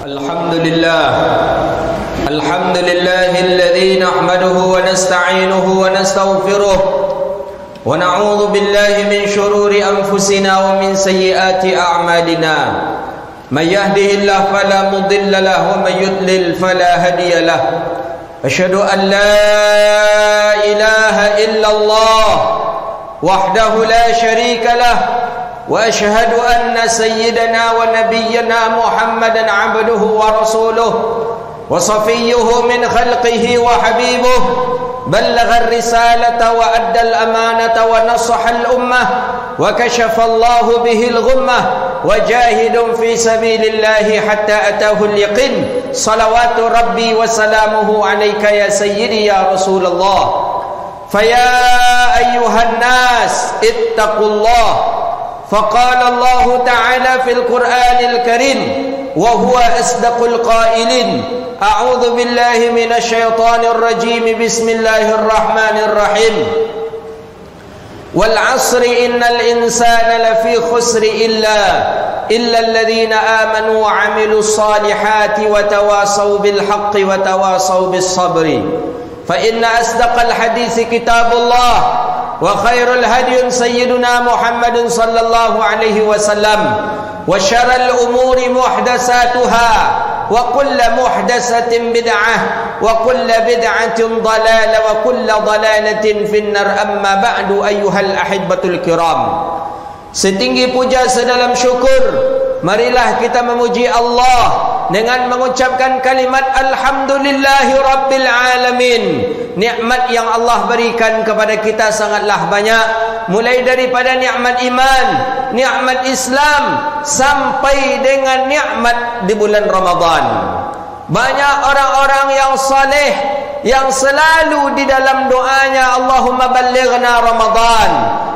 الحمد لله الذي نحمده ونستعينه ونستغفره ونعوذ بالله من شرور أنفسنا ومن سيئات أعمالنا من يهده الله فلا مضل له ومن يضلل فلا هادي له أشهد أن لا إله إلا الله وحده لا شريك له وأشهد أن سيدنا ونبينا محمدا عبده ورسوله وصفيه من خلقه وحبيبه بلغ الرسالة وأدى الأمانة ونصح الأمة وكشف الله به الغمة وجاهد في سبيل الله حتى أتاه اليقين صلوات ربي وسلامه عليك يا سيدي يا رسول الله فيا أيها الناس اتقوا الله فقال الله تعالى في القرآن الكريم وهو أصدق القائلين أعوذ بالله من الشيطان الرجيم بسم الله الرحمن الرحيم والعصر إن الإنسان لفي خسر إلا الذين آمنوا وعملوا الصالحات وتواصوا بالحق وتواصوا بالصبر فإن أصدق الحديث كتاب الله وخير الهدي سيدنا محمد صلى الله عليه وسلم وشر الأمور محدثاتها وكل محدثة بدعة وكل بدعة ضلالة وكل ضلالة في النار أما بعد أيها الأحبة الكرام setinggi puja sedalam syukur marilah kita memuji Allah dengan mengucapkan kalimat alhamdulillahi rabbil alamin. Nikmat yang Allah berikan kepada kita sangatlah banyak, mulai daripada nikmat iman, nikmat Islam sampai dengan nikmat di bulan Ramadan. Banyak orang-orang yang saleh yang selalu di dalam doanya Allahumma ballighna Ramadan.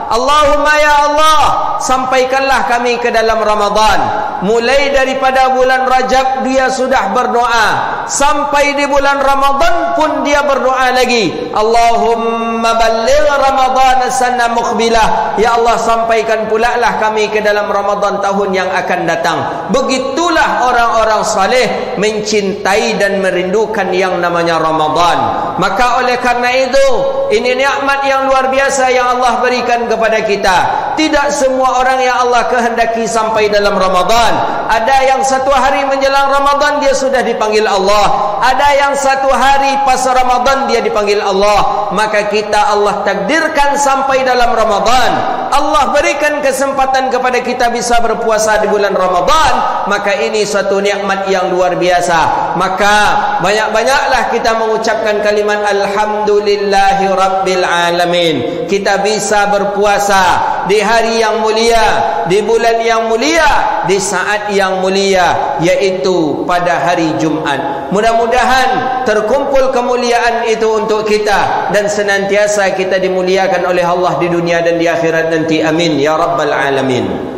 Allahumma ya Allah, sampaikanlah kami ke dalam Ramadan. Mulai daripada bulan Rajab dia sudah berdoa, sampai di bulan Ramadan pun dia berdoa lagi. Allahumma balligh Ramadan sana muqbilah. Ya Allah, sampaikan pula lah kami ke dalam Ramadan tahun yang akan datang. Begitulah orang-orang saleh mencintai dan merindukan yang namanya Ramadan. Maka oleh karena itu, ini nikmat yang luar biasa yang Allah berikan kepada kita. Tidak semua orang yang Allah kehendaki sampai dalam Ramadan. Ada yang satu hari menjelang Ramadan dia sudah dipanggil Allah. Ada yang satu hari pas Ramadan dia dipanggil Allah. Maka kita Allah takdirkan sampai dalam Ramadan. Allah berikan kesempatan kepada kita bisa berpuasa di bulan Ramadan. Maka ini suatu nikmat yang luar biasa. Maka banyak-banyaklah kita mengucapkan kalimat alhamdulillahi rabbil alamin. Kita bisa berpuasa di hari yang mulia, di bulan yang mulia, di saat yang mulia, yaitu pada hari Jumat. Mudah-mudahan terkumpul kemuliaan itu untuk kita dan senantiasa kita dimuliakan oleh Allah di dunia dan di akhirat nanti. Amin ya rabbal alamin.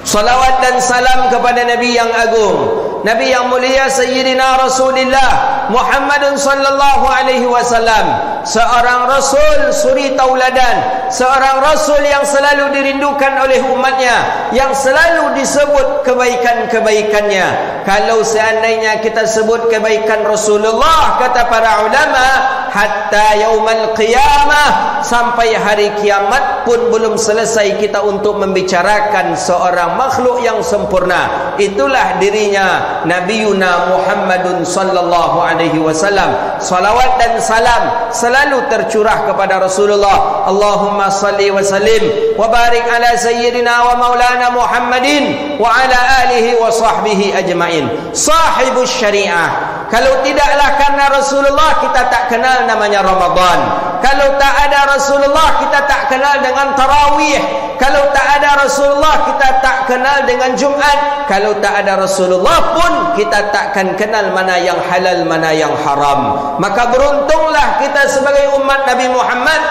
Salawat dan salam kepada Nabi yang agung, Nabi yang mulia Sayyidina Rasulullah Muhammadun sallallahu alaihi wasallam, seorang rasul suri tauladan, seorang rasul yang selalu dirindukan oleh umatnya, yang selalu disebut kebaikan-kebaikannya. Kalau seandainya kita sebut kebaikan Rasulullah, kata para ulama, hatta yaumal qiyamah, sampai hari kiamat pun belum selesai kita untuk membicarakan seorang makhluk yang sempurna. Itulah dirinya Nabiuna Muhammadun sallallahu alaihi wasallam. Salawat dan salam selalu tercurah kepada Rasulullah. Allahumma salli wa sallim wa barik ala sayyidina wa maulana Muhammadin wa ala alihi wa sahbihi ajma'in. Sahibus syariah. Kalau tidaklah karena Rasulullah, kita tak kenal namanya Ramadan. Kalau tak ada Rasulullah, kita tak kenal dengan tarawih. Kalau tak ada Rasulullah, kita tak kenal dengan Jumat. Kalau tak ada Rasulullah pun kita takkan kenal mana yang halal, mana yang haram. Maka beruntunglah kita sebagai umat Nabi Muhammad,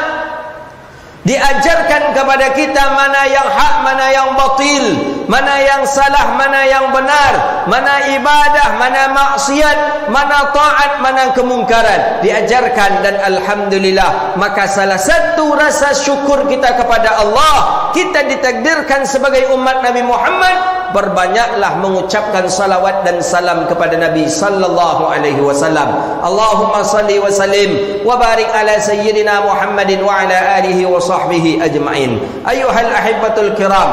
diajarkan kepada kita mana yang hak, mana yang batil, mana yang salah, mana yang benar, mana ibadah, mana maksiat, mana taat, mana kemungkaran. Diajarkan dan alhamdulillah. Maka salah satu rasa syukur kita kepada Allah, kita ditakdirkan sebagai umat Nabi Muhammad Berbanyaklah mengucapkan salawat dan salam kepada Nabi sallallahu alaihi wasallam. Allahumma salli wa sallim wa barik ala sayyidina Muhammadin wa ala alihi wa sahbihi ajma'in. Ayyuhal ahibbatul kiram,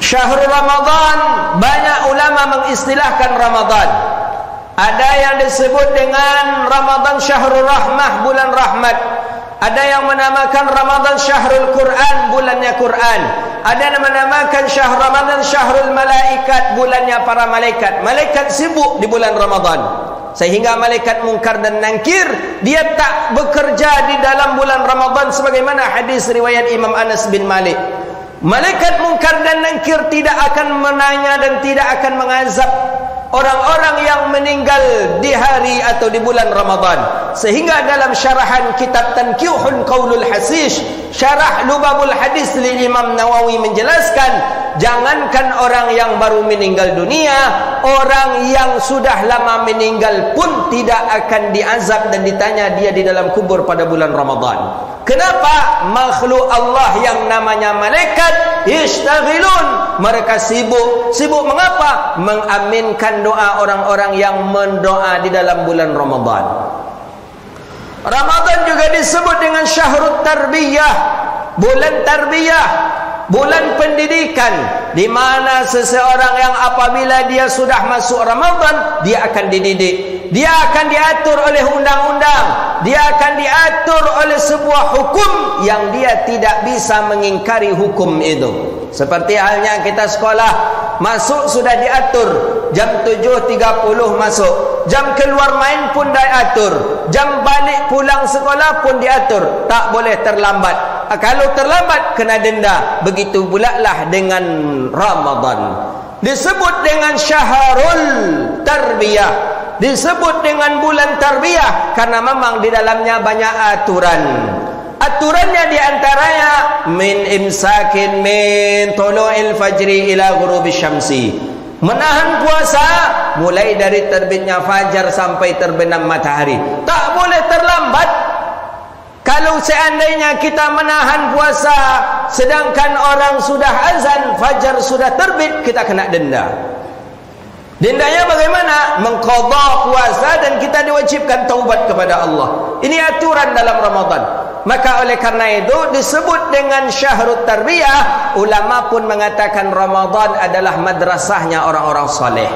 syahrul Ramadan, banyak ulama mengistilahkan Ramadan. Ada yang disebut dengan Ramadan syahrul rahmah, bulan rahmat. Ada yang menamakan Ramadan syahrul Quran, bulannya Quran. Ada yang menamakan syahrul Ramadan syahrul malaikat, bulannya para malaikat. Malaikat sibuk di bulan Ramadan, sehingga malaikat mungkar dan nangkir dia tak bekerja di dalam bulan Ramadan, sebagaimana hadis riwayat Imam Anas bin Malik. Malaikat mungkar dan nangkir tidak akan menanya dan tidak akan mengazab orang-orang yang meninggal di hari atau di bulan Ramadan. Sehingga dalam syarahan kitab Tanqihul Qaulul Hasish, syarah Lubabul Hadis li Imam Nawawi menjelaskan, jangankan orang yang baru meninggal dunia, orang yang sudah lama meninggal pun tidak akan diazab dan ditanya dia di dalam kubur pada bulan Ramadan. Kenapa? Makhluk Allah yang namanya malaikat yashtaghilun, mereka sibuk. Sibuk mengapa? Mengaminkan doa orang-orang yang mendoa di dalam bulan Ramadan. Ramadan juga disebut dengan syahrut tarbiyah, bulan tarbiyah, bulan pendidikan, di mana seseorang yang apabila dia sudah masuk Ramadan, dia akan dididik, dia akan diatur oleh undang-undang, dia akan diatur oleh sebuah hukum yang dia tidak bisa mengingkari hukum itu. Seperti halnya kita sekolah, masuk sudah diatur, jam 7.30 masuk, jam keluar main pun diatur, jam balik pulang sekolah pun diatur, tak boleh terlambat. Kalau terlambat kena denda. Begitu pula lah dengan Ramadan. Disebut dengan syahrul tarbiyah, disebut dengan bulan tarbiyah karena memang di dalamnya banyak aturan. Aturannya diantaranya min imsakin min tulu'il fajri ila ghurubi syamsi, menahan puasa mulai dari terbitnya fajar sampai terbenam matahari. Tak boleh terlambat. Kalau seandainya kita menahan puasa sedangkan orang sudah azan, fajar sudah terbit, kita kena denda. Dendanya bagaimana? Mengqadha puasa dan kita diwajibkan taubat kepada Allah. Ini aturan dalam Ramadan. Maka oleh karena itu disebut dengan syahrut tarbiyah. Ulama pun mengatakan Ramadan adalah madrasahnya orang-orang saleh.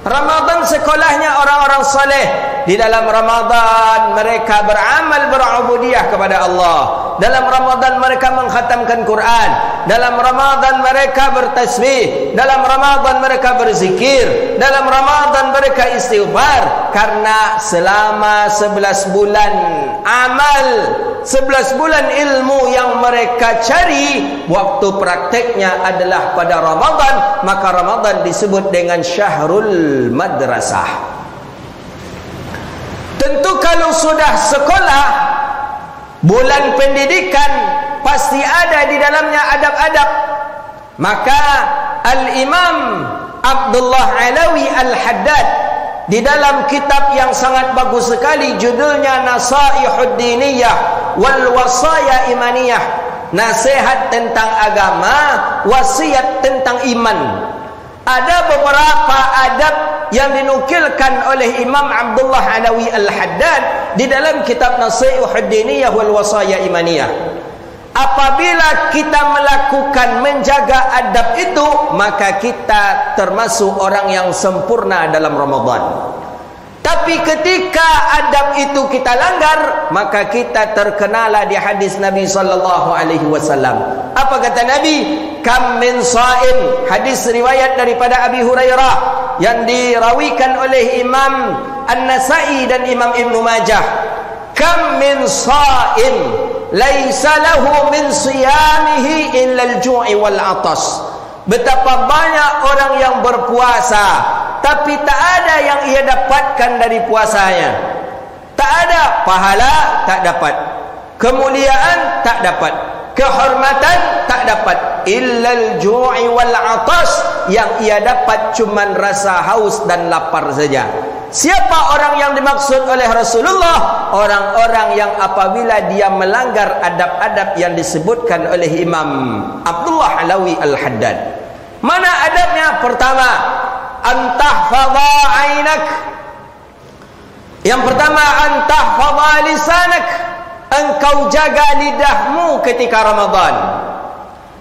Ramadan sekolahnya orang-orang saleh. Di dalam Ramadan mereka beramal, berubudiyah kepada Allah. Dalam Ramadan mereka mengkhatamkan Quran. Dalam Ramadan mereka bertasbih. Dalam Ramadan mereka berzikir. Dalam Ramadan mereka istighfar. Karena selama 11 bulan amal, 11 bulan ilmu yang mereka cari, waktu prakteknya adalah pada Ramadan. Maka Ramadan disebut dengan syahrul madrasah. Tentu kalau sudah sekolah, bulan pendidikan, pasti ada di dalamnya adab-adab. Maka Al-Imam Abdullah Alawi Al-Haddad di dalam kitab yang sangat bagus sekali, judulnya Nasaihud Diniyah wal Wasaya Imaniyah, nasihat tentang agama, wasiat tentang iman. Ada beberapa adab yang dinukilkan oleh Imam Abdullah Alawi Al-Haddad di dalam kitab Nasaihud Diniyah wal Wasaya Imaniyah. Apabila kita melakukan menjaga adab itu, maka kita termasuk orang yang sempurna dalam Ramadan. Tapi ketika adab itu kita langgar, maka kita terkenalah di hadis Nabi sallallahu alaihi wasallam. Apa kata Nabi? Kam min sha'im, hadis riwayat daripada Abi Hurairah yang dirawikan oleh Imam An-Nasa'i dan Imam Ibn Majah. Kam min sha'im laisa lahu min siyamihi illa al-ju'i wal 'atas. Betapa banyak orang yang berpuasa tapi tak ada yang ia dapatkan dari puasanya. Tak ada pahala, tak dapat kemuliaan, tak dapat kehormatan, tak dapat illal ju'i wal 'atas. Yang ia dapat cuman rasa haus dan lapar saja. Siapa orang yang dimaksud oleh Rasulullah? Orang-orang yang apabila dia melanggar adab-adab yang disebutkan oleh Imam Abdullah Alawi Al-Haddad. Mana adabnya? Pertama, antahfadha ainak. Yang pertama, antahfadha lisanak. Engkau jaga lidahmu ketika Ramadan.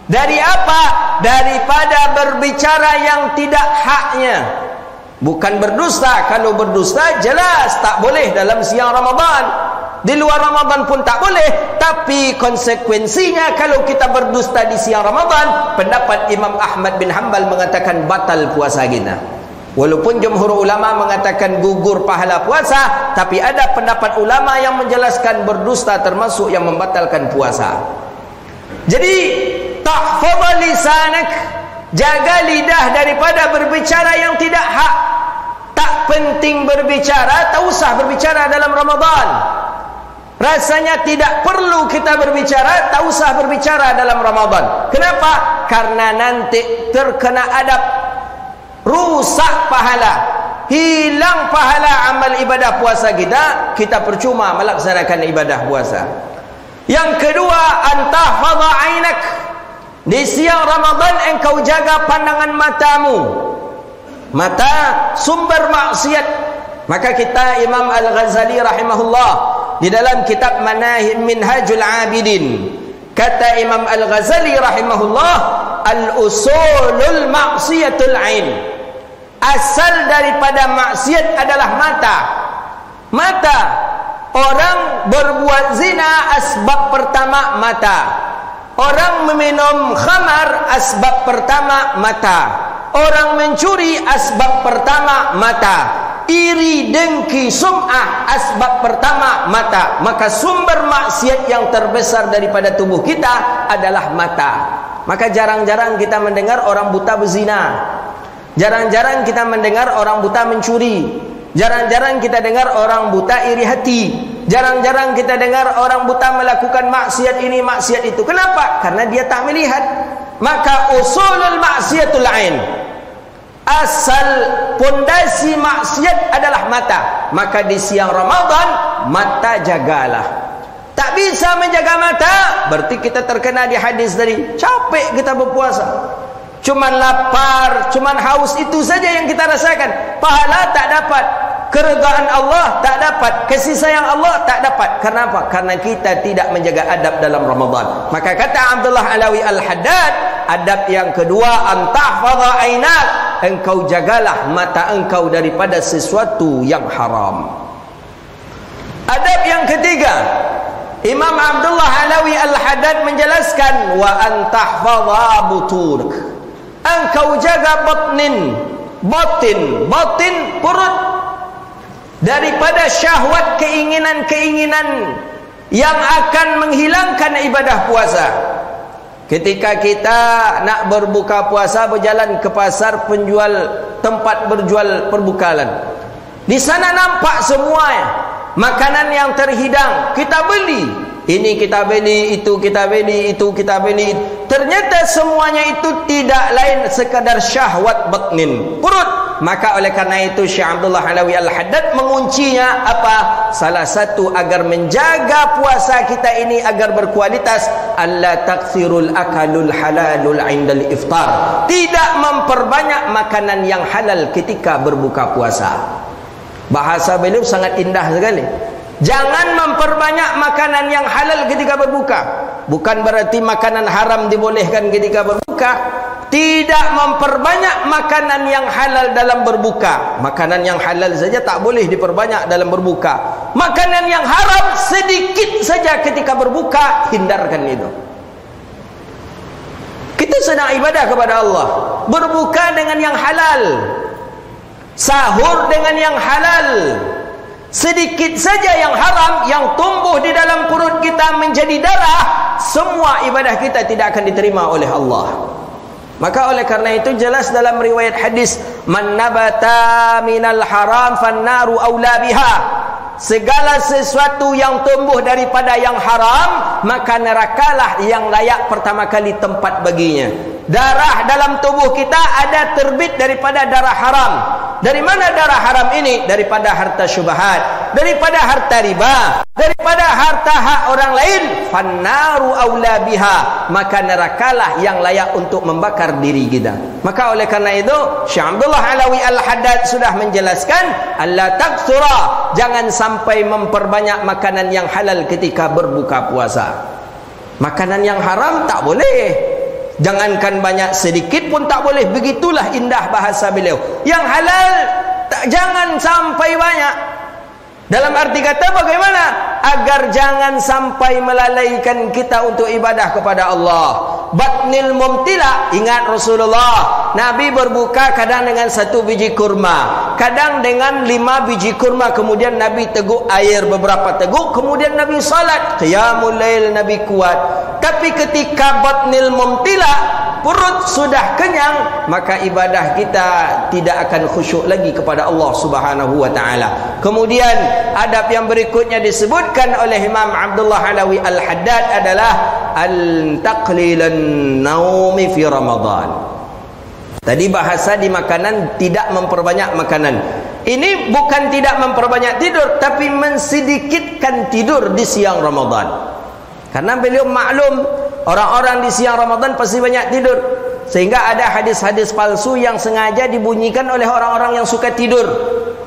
Dari apa? Daripada berbicara yang tidak haknya. Bukan berdusta. Kalau berdusta jelas tak boleh dalam siang Ramadan. Di luar Ramadan pun tak boleh. Tapi konsekuensinya kalau kita berdusta di siang Ramadan, pendapat Imam Ahmad bin Hanbal mengatakan batal puasa kita. Walaupun jumhur ulama mengatakan gugur pahala puasa, tapi ada pendapat ulama yang menjelaskan berdusta termasuk yang membatalkan puasa. Jadi tahfadha lisanak, jaga lidah daripada berbicara yang tidak hak. Tak penting berbicara, tak usah berbicara dalam Ramadan. Rasanya tidak perlu kita berbicara, tak usah berbicara dalam Ramadan. Kenapa? Karena nanti terkena adab, rusak pahala, hilang pahala amal ibadah puasa kita, kita percuma melaksanakan ibadah puasa. Yang kedua, antahfadha ainak. Di siang Ramadan engkau jaga pandangan matamu. Mata sumber maksiat. Maka kita Imam Al-Ghazali rahimahullah di dalam kitab Minhajul Abidin, kata Imam Al-Ghazali rahimahullah, al-usulul maksiatul ain. Asal daripada maksiat adalah mata. Mata. Orang berbuat zina asbab pertama mata. Orang meminum khamar asbab pertama mata. Orang mencuri asbab pertama mata. Iri, dengki, sum'ah asbab pertama mata. Maka sumber maksiat yang terbesar daripada tubuh kita adalah mata. Maka jarang-jarang kita mendengar orang buta berzina. Jarang-jarang kita mendengar orang buta mencuri. Jarang-jarang kita dengar orang buta iri hati. Jarang-jarang kita dengar orang buta melakukan maksiat ini, maksiat itu. Kenapa? Karena dia tak melihat. Maka usulul maksiatul ain. Asal pondasi maksiat adalah mata. Maka di siang Ramadan, mata jagalah. Tak bisa menjaga mata, berarti kita terkena di hadis tadi. Capek kita berpuasa, cuman lapar, cuman haus, itu saja yang kita rasakan. Pahala tak dapat, keredaan Allah tak dapat, kasih sayang Allah tak dapat. Kenapa? Karena kita tidak menjaga adab dalam Ramadan. Maka kata Abdullah Alawi Al-Haddad, adab yang kedua, antahfadha ainak. Engkau jagalah mata engkau daripada sesuatu yang haram. Adab yang ketiga, Imam Abdullah Alawi Al-Haddad menjelaskan, wa antahfadha butunak. Engkau jaga batin perut daripada syahwat, keinginan-keinginan yang akan menghilangkan ibadah puasa. Ketika kita nak berbuka puasa, berjalan ke pasar, tempat berjual perbekalan, di sana nampak semuanya makanan yang terhidang, kita beli. Ini kita beli, itu kita beli, itu kita beli. Ternyata semuanya itu tidak lain sekadar syahwat batnin, perut. Maka oleh karena itu Syekh Abdullah Alawi Al-Haddad menguncinya apa? Salah satu agar menjaga puasa kita ini agar berkualitas, alla taksirul akalul halalul indal iftar. Tidak memperbanyak makanan yang halal ketika berbuka puasa. Bahasa beliau sangat indah sekali. Jangan memperbanyak makanan yang halal ketika berbuka. Bukan berarti makanan haram dibolehkan ketika berbuka. Tidak memperbanyak makanan yang halal dalam berbuka. Makanan yang halal saja tak boleh diperbanyak dalam berbuka. Makanan yang haram sedikit saja ketika berbuka, hindarkan itu. Kita sedang ibadah kepada Allah, berbuka dengan yang halal, sahur dengan yang halal. Sedikit saja yang haram yang tumbuh di dalam perut kita menjadi darah, semua ibadah kita tidak akan diterima oleh Allah. Maka oleh karena itu jelas dalam riwayat hadis, man nabata minal haram fannaru aula biha. Segala sesuatu yang tumbuh daripada yang haram, maka nerakalah yang layak pertama kali tempat baginya. Darah dalam tubuh kita ada terbit daripada darah haram. Dari mana darah haram ini? Daripada harta syubhat, daripada harta riba, daripada harta hak orang lain. Fannaru aula biha, maka nerakalah yang layak untuk membakar diri kita. Maka oleh karena itu Syekh Abdullah Alawi Al-Haddad sudah menjelaskan, alla taktsura, jangan sampai memperbanyak makanan yang halal ketika berbuka puasa. Makanan yang haram tak boleh. Jangankan banyak, sedikit pun tak boleh. Begitulah indah bahasa beliau. Yang halal jangan sampai banyak. Dalam arti kata bagaimana? Agar jangan sampai melalaikan kita untuk ibadah kepada Allah. Batnil mumtila, ingat Rasulullah, Nabi berbuka kadang dengan 1 biji kurma, kadang dengan 5 biji kurma. Kemudian Nabi teguk air beberapa teguk, kemudian Nabi salat. Qiyamul lail Nabi kuat. Tapi ketika batnil mumtila, perut sudah kenyang, maka ibadah kita tidak akan khusyuk lagi kepada Allah Subhanahu wa taala. Kemudian adab yang berikutnya disebutkan oleh Imam Abdullah Alawi Al-Haddad adalah al-taqlilan naumi fi Ramadan. Tadi bahasa di makanan, tidak memperbanyak makanan. Ini bukan tidak memperbanyak tidur, tapi mensedikitkan tidur di siang Ramadan. Karena beliau maklum orang-orang di siang Ramadan pasti banyak tidur, sehingga ada hadis-hadis palsu yang sengaja dibunyikan oleh orang-orang yang suka tidur.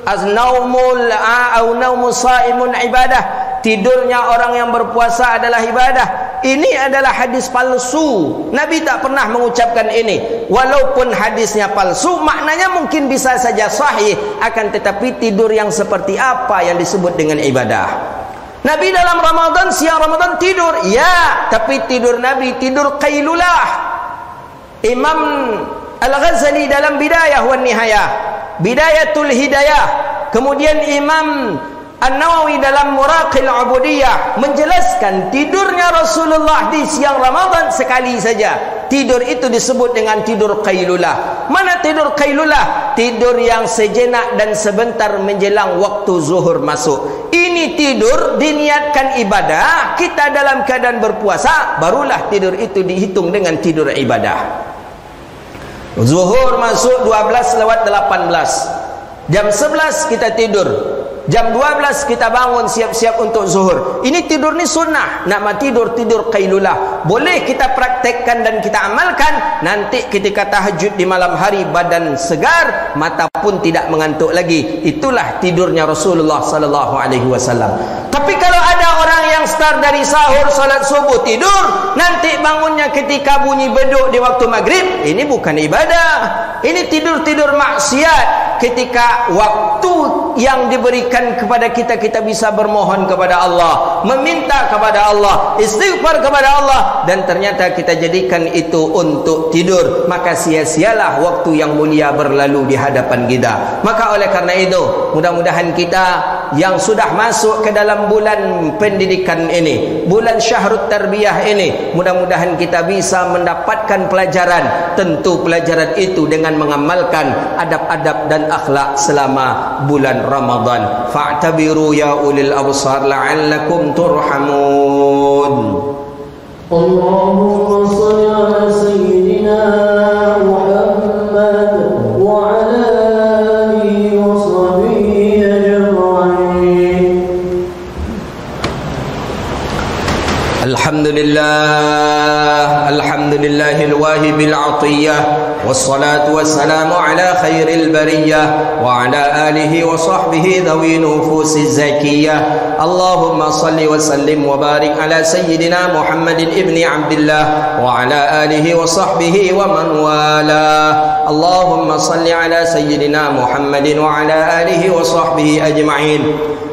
Az-naumul au naumus saimun ibadah, tidurnya orang yang berpuasa adalah ibadah. Ini adalah hadis palsu. Nabi tak pernah mengucapkan ini. Walaupun hadisnya palsu, maknanya mungkin bisa saja sahih, akan tetapi tidur yang seperti apa yang disebut dengan ibadah? Nabi dalam Ramadan, siang Ramadan tidur, ya, tapi tidur Nabi tidur qailulah. Imam Al-Ghazali dalam Bidayah wan Nihayah, Bidayatul Hidayah, kemudian Imam An-Nawawi dalam Muraqil Ubudiyah menjelaskan tidurnya Rasulullah di siang Ramadan sekali saja. Tidur itu disebut dengan tidur qailulah. Mana tidur qailulah? Tidur yang sejenak dan sebentar menjelang waktu zuhur masuk. Ini tidur diniatkan ibadah, kita dalam keadaan berpuasa, barulah tidur itu dihitung dengan tidur ibadah. Zuhur masuk 12:18. Jam 11 kita tidur. Jam 12 kita bangun siap-siap untuk zuhur. Ini tidur ni sunnah. Nama tidur qailulah. Boleh kita praktekkan dan kita amalkan. Nanti ketika tahajud di malam hari, badan segar, mata pun tidak mengantuk lagi. Itulah tidurnya Rasulullah sallallahu alaihi wasallam. Tapi kalau ada orang yang start dari sahur, salat subuh, tidur, nanti bangunnya ketika bunyi beduk di waktu maghrib, ini bukan ibadah. Ini tidur-tidur maksiat. Ketika waktu yang diberikan kepada kita, kita bisa bermohon kepada Allah, meminta kepada Allah, istighfar kepada Allah, dan ternyata kita jadikan itu untuk tidur, maka sia-sialah waktu yang mulia berlalu di hadapan kita. Maka oleh karena itu, mudah-mudahan kita yang sudah masuk ke dalam bulan pendidikan ini, bulan Syahrut Tarbiyah ini, mudah-mudahan kita bisa mendapatkan pelajaran. Tentu pelajaran itu dengan mengamalkan adab-adab dan akhlak selama bulan Ramadan. Fa'tabiru ya ulil absar la'allakum turhamun. Allahumma shalli ala sayyidina Muhammad wa ala alihi wa sahbihi ajma'in. Alhamdulillah, alhamdulillahil wahibil atiyah, wassalatu wassalamu ala khairil bariyah wa ala alihi wa sahbihi dhawi nufusiz zakiyah. Allahumma salli wa sallim wa barik ala sayyidina Muhammadin ibni Abdillah wa ala alihi wa sahbihi wa man wala. Allahumma salli ala sayyidina Muhammadin wa ala alihi wa sahbihi ajma'in.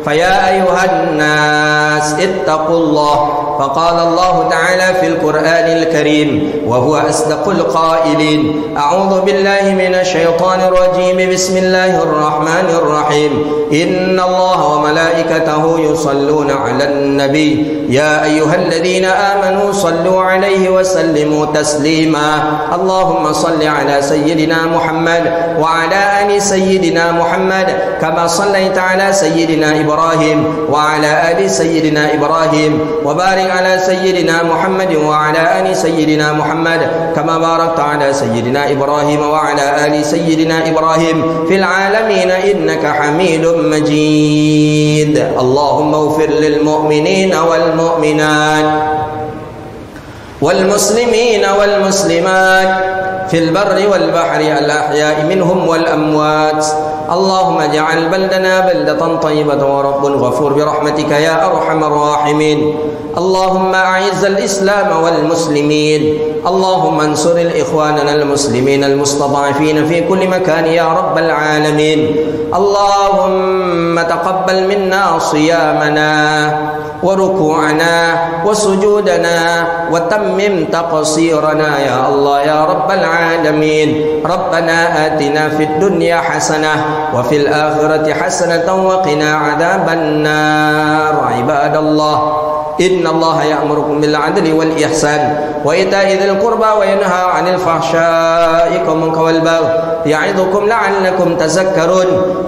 فيا أيها الناس اتقوا الله فقال الله تعالى في القرآن الكريم وهو أصدق القائلين أعوذ بالله من الشيطان الرجيم بسم الله الرحمن الرحيم إن الله وملائكته يصلون على النبي يا أيها الذين آمنوا صلوا عليه وسلموا تسليما اللهم صل على سيدنا محمد وعلى آل سيدنا محمد كما صليت على سيدنا إبراهيم وعلى آل سيدنا إبراهيم وبارك على سيدنا محمد وعلى آل سيدنا محمد كما باركت على سيدنا إبراهيم وعلى آل سيدنا إبراهيم في العالمين إنك حميد مجيد اللهم اغفر للمؤمنين والمؤمنات والمسلمين والمسلمات في البر والبحر الأحياء منهم والأموات اللهم اجعل بلدنا بلدة طيبة ورب غفور برحمتك يا أرحم الراحمين اللهم أعز الإسلام والمسلمين اللهم انصر الإخواننا المسلمين المستضعفين في كل مكان يا رب العالمين اللهم تقبل منا صيامنا وركوعنا وسجودنا وتمم تقصيرنا يا الله يا رب العالمين ربنا آتنا في الدنيا حسنة وفي الآخرة حسنة وقنا عذاب النار عباد الله إن الله يأمركم بالعدل والإحسان وإيتاء ذي القربى وينهى عن الفحشاء والمنكر والبغي يعظكم لعلكم تذكرون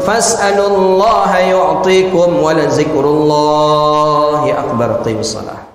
فاسألوا الله يعطيكم ولذكر الله أكبر. قيموا الصلاة.